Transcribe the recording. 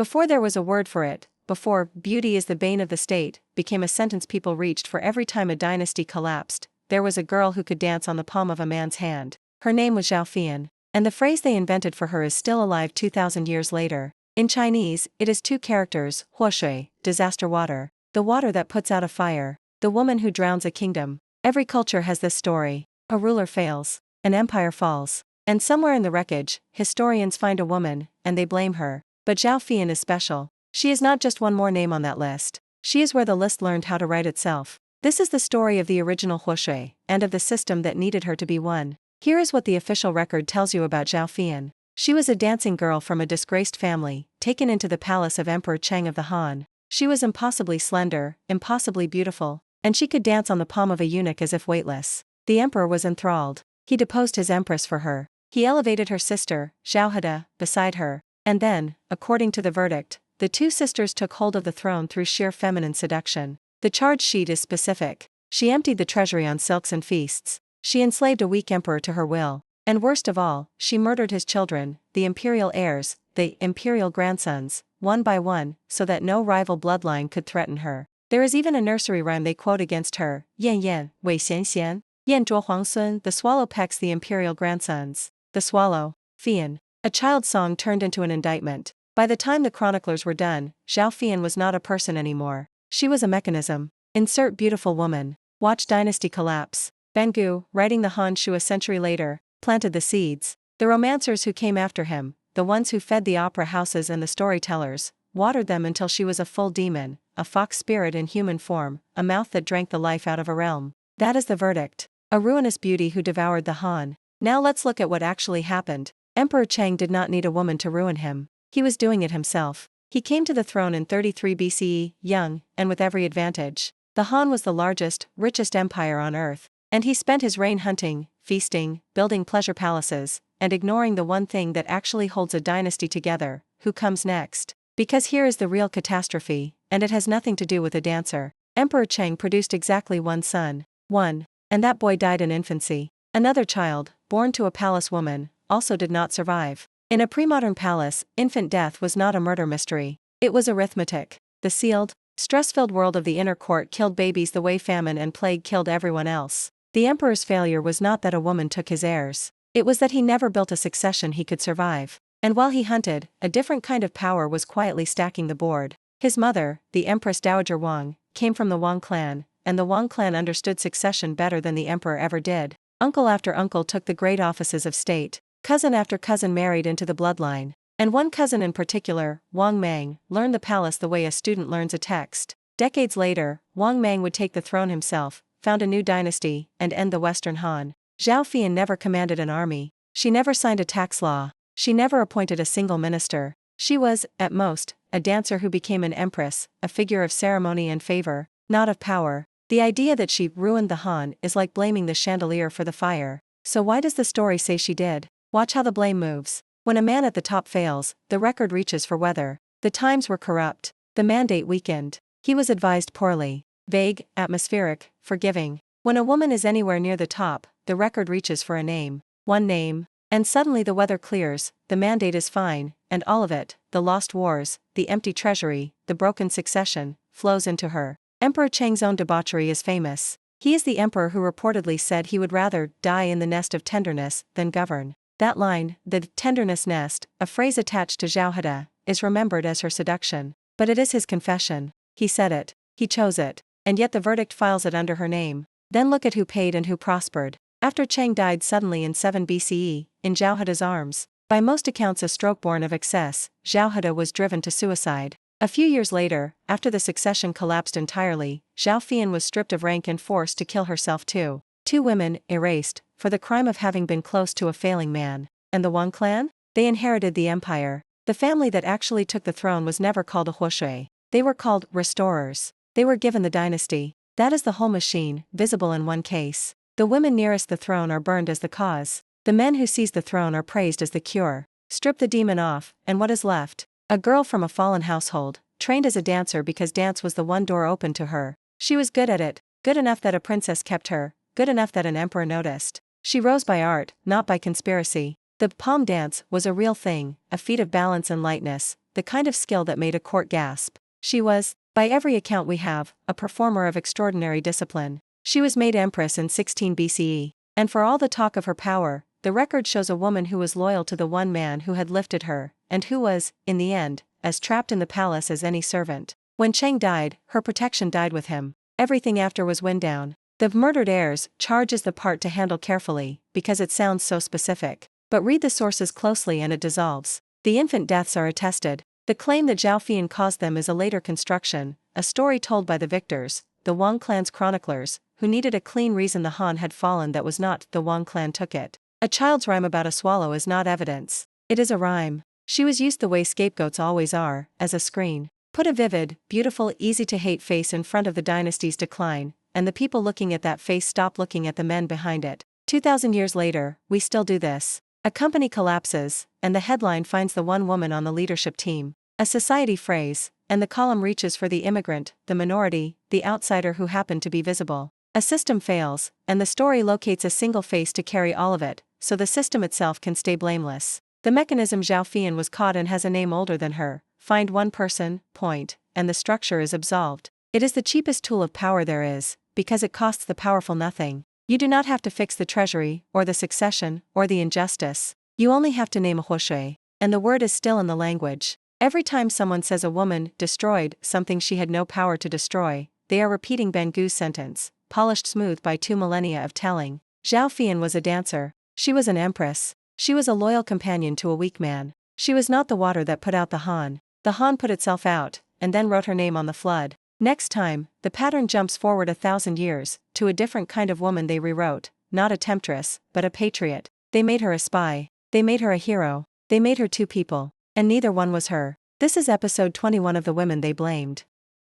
Before there was a word for it, before "beauty is the bane of the state" became a sentence people reached for every time a dynasty collapsed, there was a girl who could dance on the palm of a man's hand. Her name was Zhao Feiyan, and the phrase they invented for her is still alive 2,000 years later. In Chinese, it is two characters: huoshui, disaster water, the water that puts out a fire, the woman who drowns a kingdom. Every culture has this story. A ruler fails, an empire falls, and somewhere in the wreckage, historians find a woman, and they blame her. But Zhao Feiyan is special. She is not just one more name on that list. She is where the list learned how to write itself. This is the story of the original huoshui, and of the system that needed her to be one. Here is what the official record tells you about Zhao Feiyan. She was a dancing girl from a disgraced family, taken into the palace of Emperor Cheng of the Han. She was impossibly slender, impossibly beautiful, and she could dance on the palm of a eunuch as if weightless. The emperor was enthralled. He deposed his empress for her. He elevated her sister, Zhao Heda, beside her, and then, according to the verdict, the two sisters took hold of the throne through sheer feminine seduction. The charge sheet is specific. She emptied the treasury on silks and feasts. She enslaved a weak emperor to her will. And worst of all, she murdered his children, the imperial heirs, the imperial grandsons, one by one, so that no rival bloodline could threaten her. There is even a nursery rhyme they quote against her: Yan Yan, Wei Xian Xian, Yan Zhuo Huang Sun. The swallow pecks the imperial grandsons. The swallow, Feiyan. A child's song turned into an indictment. By the time the chroniclers were done, Zhao Feiyan was not a person anymore. She was a mechanism. Insert beautiful woman. Watch dynasty collapse. Bengu, writing the Han Shu a century later, planted the seeds. The romancers who came after him, the ones who fed the opera houses and the storytellers, watered them until she was a full demon, a fox spirit in human form, a mouth that drank the life out of a realm. That is the verdict. A ruinous beauty who devoured the Han. Now let's look at what actually happened. Emperor Cheng did not need a woman to ruin him. He was doing it himself. He came to the throne in 33 BCE, young, and with every advantage. The Han was the largest, richest empire on earth, and he spent his reign hunting, feasting, building pleasure palaces, and ignoring the one thing that actually holds a dynasty together: who comes next. Because here is the real catastrophe, and it has nothing to do with a dancer. Emperor Cheng produced exactly one son. One. And that boy died in infancy. Another child, born to a palace woman, also did not survive. In a pre-modern palace, infant death was not a murder mystery. It was arithmetic. The sealed, stress-filled world of the inner court killed babies the way famine and plague killed everyone else. The emperor's failure was not that a woman took his heirs. It was that he never built a succession he could survive. And while he hunted, a different kind of power was quietly stacking the board. His mother, the Empress Dowager Wang, came from the Wang clan, and the Wang clan understood succession better than the emperor ever did. Uncle after uncle took the great offices of state. Cousin after cousin married into the bloodline. And one cousin in particular, Wang Mang, learned the palace the way a student learns a text. Decades later, Wang Mang would take the throne himself, found a new dynasty, and end the Western Han. Zhao Feiyan never commanded an army. She never signed a tax law. She never appointed a single minister. She was, at most, a dancer who became an empress, a figure of ceremony and favor, not of power. The idea that she ruined the Han is like blaming the chandelier for the fire. So why does the story say she did? Watch how the blame moves. When a man at the top fails, the record reaches for weather. The times were corrupt. The mandate weakened. He was advised poorly. Vague, atmospheric, forgiving. When a woman is anywhere near the top, the record reaches for a name. One name. And suddenly the weather clears, the mandate is fine, and all of it, the lost wars, the empty treasury, the broken succession, flows into her. Emperor Cheng's own debauchery is famous. He is the emperor who reportedly said he would rather die in the nest of tenderness than govern. That line, the tenderness nest, a phrase attached to Zhao Heda, is remembered as her seduction. But it is his confession. He said it. He chose it. And yet the verdict files it under her name. Then look at who paid and who prospered. After Cheng died suddenly in 7 BCE, in Zhao Heda's arms, by most accounts a stroke born of excess, Zhao Heda was driven to suicide. A few years later, after the succession collapsed entirely, Zhao Feiyan was stripped of rank and forced to kill herself too. 2 women, erased, for the crime of having been close to a failing man. And the Wang clan? They inherited the empire. The family that actually took the throne was never called a huoshui. They were called restorers. They were given the dynasty. That is the whole machine, visible in one case. The women nearest the throne are burned as the cause. The men who seize the throne are praised as the cure. Strip the demon off, and what is left? A girl from a fallen household, trained as a dancer because dance was the one door open to her. She was good at it, good enough that a princess kept her, good enough that an emperor noticed. She rose by art, not by conspiracy. The palm dance was a real thing, a feat of balance and lightness, the kind of skill that made a court gasp. She was, by every account we have, a performer of extraordinary discipline. She was made empress in 16 BCE. And for all the talk of her power, the record shows a woman who was loyal to the one man who had lifted her, and who was, in the end, as trapped in the palace as any servant. When Cheng died, her protection died with him. Everything after was wind down. The murdered heirs charge is the part to handle carefully, because it sounds so specific. But read the sources closely and it dissolves. The infant deaths are attested. The claim that Zhao Feiyan caused them is a later construction, a story told by the victors, the Wang clan's chroniclers, who needed a clean reason the Han had fallen that was not the Wang clan took it. A child's rhyme about a swallow is not evidence. It is a rhyme. She was used the way scapegoats always are, as a screen. Put a vivid, beautiful, easy-to-hate face in front of the dynasty's decline, and the people looking at that face stop looking at the men behind it. 2,000 years later, we still do this. A company collapses, and the headline finds the one woman on the leadership team. A society phrase, and the column reaches for the immigrant, the minority, the outsider who happened to be visible. A system fails, and the story locates a single face to carry all of it, so the system itself can stay blameless. The mechanism Zhao Feiyan was caught in has a name older than her. Find one person, point, and the structure is absolved. It is the cheapest tool of power there is, because it costs the powerful nothing. You do not have to fix the treasury, or the succession, or the injustice. You only have to name a huoshui, and the word is still in the language. Every time someone says a woman destroyed something she had no power to destroy, they are repeating Bangu's sentence, polished smooth by 2 millennia of telling. Zhao Feiyan was a dancer. She was an empress. She was a loyal companion to a weak man. She was not the water that put out the Han. The Han put itself out, and then wrote her name on the flood. Next time, the pattern jumps forward 1,000 years, to a different kind of woman they rewrote, not a temptress, but a patriot. They made her a spy. They made her a hero. They made her two people. And neither one was her. This is episode 21 of The Women They Blamed.